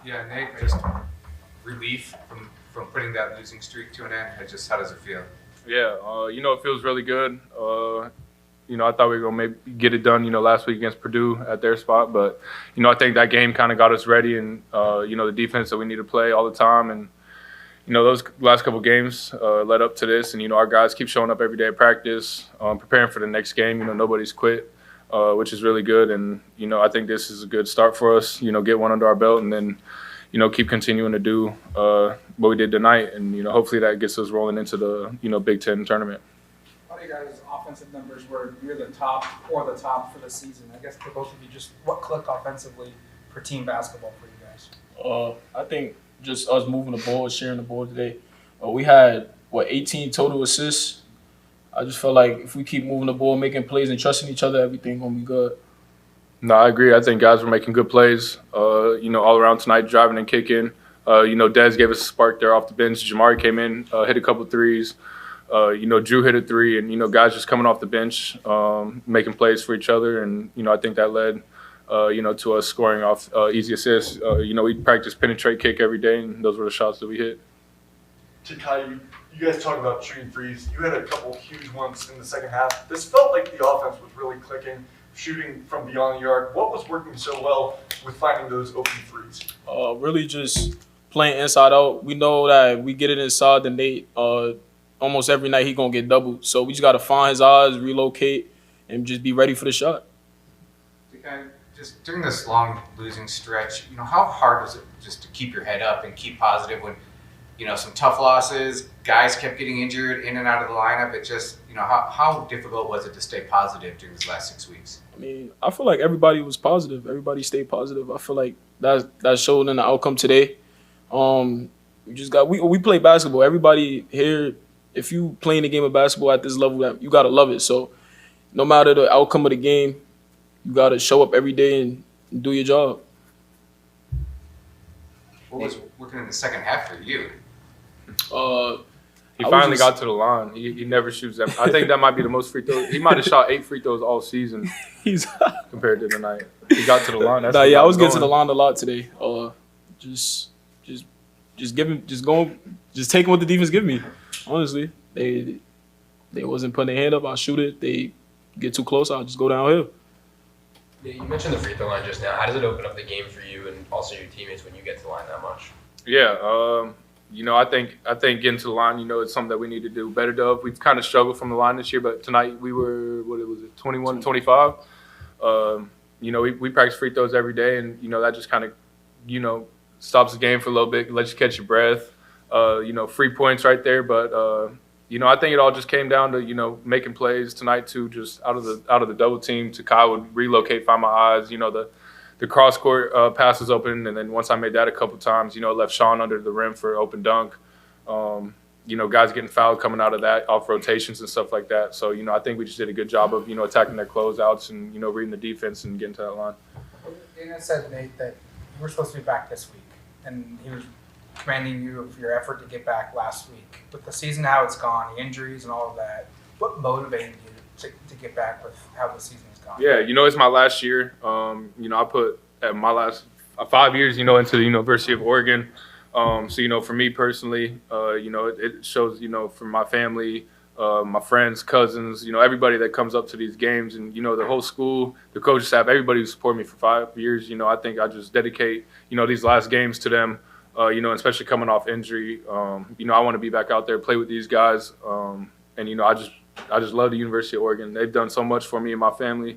Yeah, Nate, just relief from putting that losing streak to an end. How does it feel? Yeah, it feels really good. I thought we were gonna maybe get it done, last week against Purdue at their spot, but I think that game kind of got us ready, and the defense that we need to play all the time, and those last couple games led up to this, and our guys keep showing up every day at practice, preparing for the next game. Nobody's quit, which is really good, and I think this is a good start for us. Get one under our belt, and then keep continuing to do what we did tonight, and hopefully that gets us rolling into the Big Ten tournament. A lot of you guys' offensive numbers were near the top or the top for the season. I guess for both of you, just what clicked offensively for team basketball for you guys? I think just us moving the ball, sharing the ball today. We had 18 total assists. I just felt like if we keep moving the ball, making plays, and trusting each other, everything gonna be good. No, I agree. I think guys were making good plays, all around tonight, driving and kicking. Dez gave us a spark there off the bench. Jamari came in, hit a couple threes. Drew hit a three, and, guys just coming off the bench, making plays for each other. And, I think that led, to us scoring off easy assists. We practice penetrate kick every day, and those were the shots that we hit. Takai, you guys talk about shooting threes. You had a couple huge ones in the second half. This felt like the offense was really clicking, shooting from beyond the arc. What was working so well with finding those open threes? Really just playing inside out. We know that we get it inside, then Nate, almost every night he going to get doubled. So we just got to find his eyes, relocate, and just be ready for the shot. Just during this long losing stretch, how hard was it just to keep your head up and keep positive when, some tough losses, guys kept getting injured in and out of the lineup? It just, how difficult was it to stay positive during these last 6 weeks? I mean, I feel like everybody was positive. Everybody stayed positive. I feel like that showed in the outcome today. We play basketball. Everybody here, if you playing the game of basketball at this level, you gotta love it. So no matter the outcome of the game, you gotta show up every day and do your job. What was working in the second half for you? He finally got to the line. He never shoots them. I think that might be the most free throws. He might have shot 8 free throws all season compared to tonight. He got to the line. I was getting to the line a lot today. Just taking what the defense give me. Honestly, they wasn't putting their hand up. I shoot it. They get too close. I'll just go downhill. Yeah, you mentioned the free throw line just now. How does it open up the game for you and also your teammates when you get to the line that much? Yeah, I think getting to the line, it's something that we need to do better of. We've kind of struggled from the line this year, but tonight we were 21, 25. We practice free throws every day, and that just kind of stops the game for a little bit, lets you catch your breath. Free points right there, but I think it all just came down to making plays tonight too. Just out of the double team, Takai would relocate, find my eyes. The cross court pass was open, and then once I made that a couple times, left Sean under the rim for open dunk. Guys getting fouled coming out of that off rotations and stuff like that. So I think we just did a good job of attacking their closeouts and reading the defense and getting to that line. Dana said, Nate, that you were supposed to be back this week, and he was commending you for your effort to get back last week. With the season how it's gone, the injuries and all of that, what motivated you to get back with how the season has gone? Yeah, it's my last year. I put my last 5 years, into the University of Oregon. So, for me personally, it shows, for my family, my friends, cousins, everybody that comes up to these games and, the whole school, the coaching staff, everybody who supported me for 5 years, I think I just dedicate, these last games to them. Especially coming off injury, I want to be back out there, play with these guys, and I just love the University of Oregon. They've done so much for me and my family,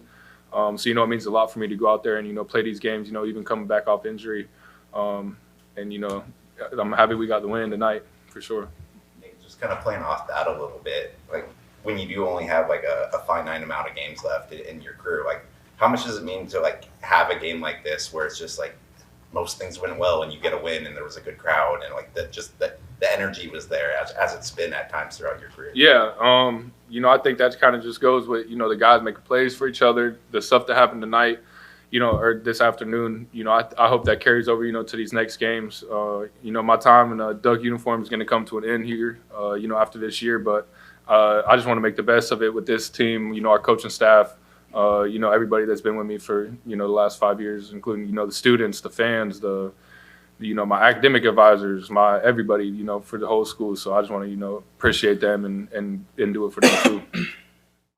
so it means a lot for me to go out there and play these games. Even coming back off injury, and I'm happy we got the win tonight for sure. Just kind of playing off that a little bit, like when you do only have like a finite amount of games left in your career, like how much does it mean to like have a game like this where it's just like most things went well and you get a win and there was a good crowd and like the energy was there as it's been at times throughout your career? Yeah, I think that kind of just goes with the guys making plays for each other, the stuff that happened tonight, or this afternoon. I hope that carries over to these next games. My time in a Doug uniform is going to come to an end here after this year, but I just want to make the best of it with this team, our coaching staff. Everybody that's been with me for the last 5 years, including the students, the fans, the you know, my academic advisors, my everybody, you know, for the whole school. So I just want to, you know, appreciate them and do it for them too.